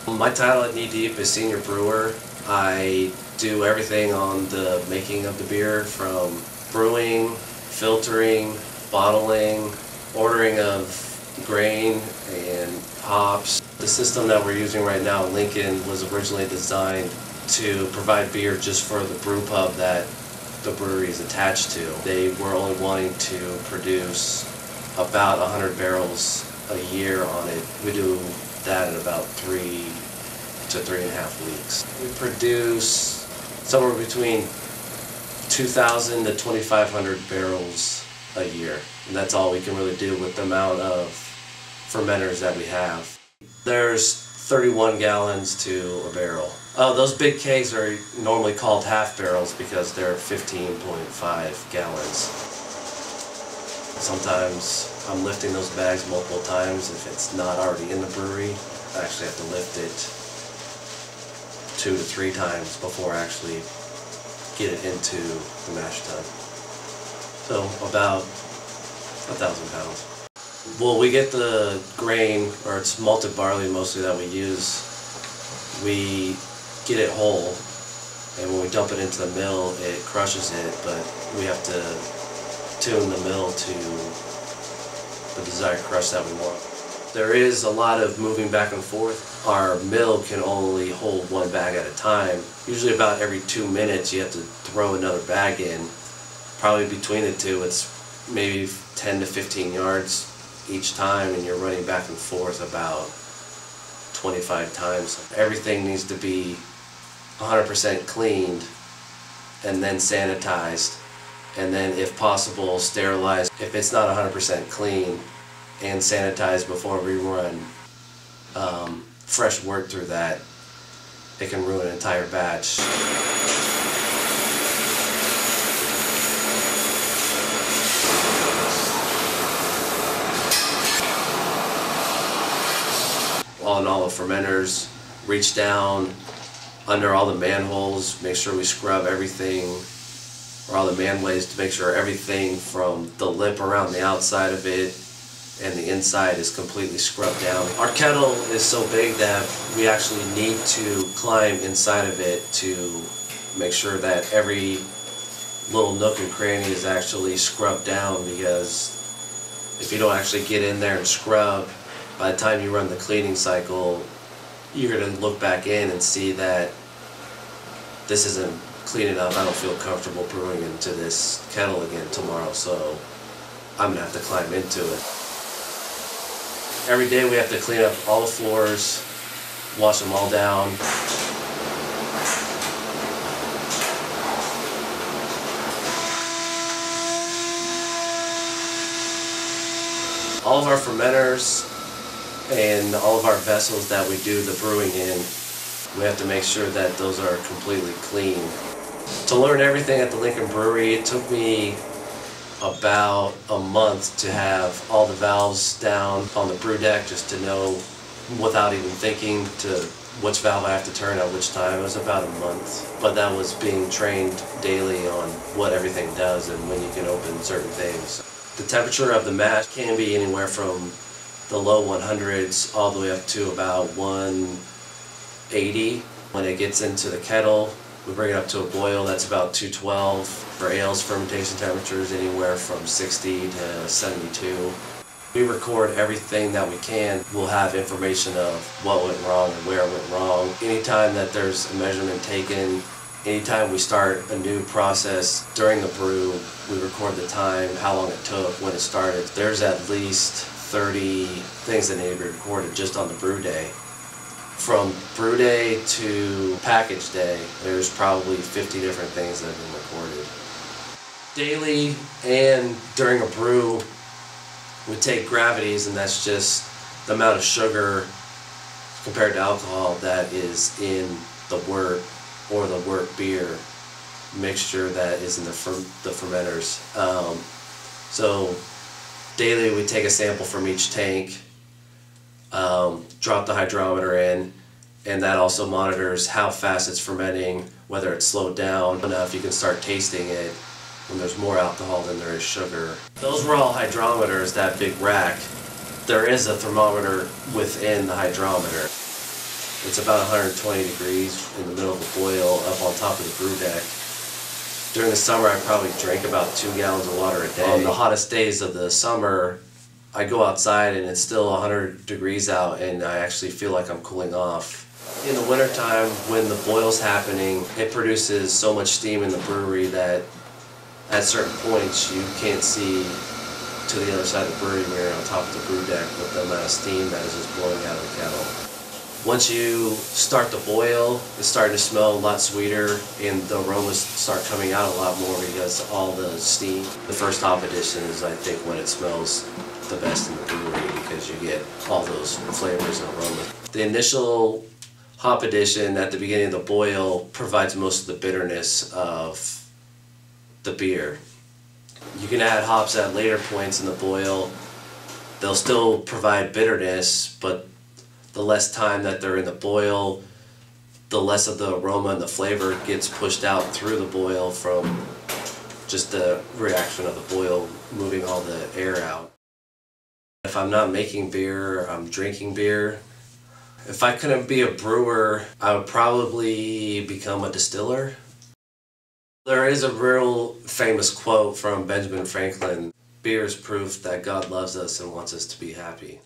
My title at Knee Deep is Senior Brewer. I do everything on the making of the beer, from brewing, filtering, bottling, ordering of grain and hops. The system that we're using right now in Lincoln was originally designed to provide beer just for the brew pub that the brewery is attached to. They were only wanting to produce about 100 barrels a year on it. We do that in about 3 to 3.5 weeks. We produce somewhere between 2,000 to 2,500 barrels a year, and that's all we can really do with the amount of fermenters that we have. There's 31 gallons to a barrel. Those big kegs are normally called half barrels because they're 15.5 gallons. Sometimes I'm lifting those bags multiple times. If it's not already in the brewery, I actually have to lift it 2 to 3 times before I actually get it into the mash tun. So about 1,000 pounds. Well, we get the grain, or it's malted barley mostly that we use. We get it whole, and when we dump it into the mill, it crushes it, but we have to tune the mill to the desired crush that we want. There is a lot of moving back and forth. Our mill can only hold one bag at a time. Usually about every 2 minutes you have to throw another bag in. Probably between the two it's maybe 10 to 15 yards each time, and you're running back and forth about 25 times. Everything needs to be 100% cleaned and then sanitized, and then if possible sterilized. If it's not 100% clean and sanitized before we run fresh wort through that, it can ruin an entire batch. All the fermenters, reach down under all the manholes, make sure we scrub everything, or all the manways, to make sure everything from the lip around the outside of it and the inside is completely scrubbed down. Our kettle is so big that we actually need to climb inside of it to make sure that every little nook and cranny is actually scrubbed down, because if you don't actually get in there and scrub, by the time you run the cleaning cycle, you're going to look back in and see that this isn't clean enough. I don't feel comfortable brewing into this kettle again tomorrow, so I'm going to have to climb into it. Every day we have to clean up all the floors, wash them all down. All of our fermenters and all of our vessels that we do the brewing in, we have to make sure that those are completely clean. To learn everything at the Lincoln Brewery, it took me about a month to have all the valves down on the brew deck, just to know, without even thinking, to which valve I have to turn at which time. It was about a month, but that was being trained daily on what everything does and when you can open certain things. The temperature of the mash can be anywhere from the low 100s all the way up to about 180. When it gets into the kettle, we bring it up to a boil. That's about 212. For ales, fermentation temperatures anywhere from 60 to 72. We record everything that we can. We'll have information of what went wrong and where it went wrong. Anytime that there's a measurement taken, anytime we start a new process during the brew, we record the time, how long it took, when it started. There's at least 30 things that need to be recorded just on the brew day. From brew day to package day, there's probably 50 different things that have been recorded. Daily and during a brew, we take gravities, and that's just the amount of sugar compared to alcohol that is in the wort or the wort beer mixture that is in the fermenters. So daily we take a sample from each tank, drop the hydrometer in, and that also monitors how fast it's fermenting, whether it's slowed down enough you can start tasting it when there's more alcohol than there is sugar. Those were all hydrometers, that big rack. There is a thermometer within the hydrometer. It's about 120 degrees in the middle of a boil up on top of the brew deck. During the summer, I probably drink about 2 gallons of water a day. On the hottest days of the summer, I go outside and it's still 100 degrees out and I actually feel like I'm cooling off. In the wintertime, when the boil's happening, it produces so much steam in the brewery that at certain points you can't see to the other side of the brewery when you're on top of the brew deck with the amount of steam that is just blowing out of the kettle. Once you start the boil, it's starting to smell a lot sweeter and the aromas start coming out a lot more because all the steam. The first hop addition is, I think, when it smells the best in the brewery because you get all those flavors and aromas. The initial hop addition at the beginning of the boil provides most of the bitterness of the beer. You can add hops at later points in the boil. They'll still provide bitterness, but the less time that they're in the boil, the less of the aroma and the flavor gets pushed out through the boil from just the reaction of the boil moving all the air out. If I'm not making beer, I'm drinking beer. If I couldn't be a brewer, I would probably become a distiller. There is a real famous quote from Benjamin Franklin: "Beer is proof that God loves us and wants us to be happy."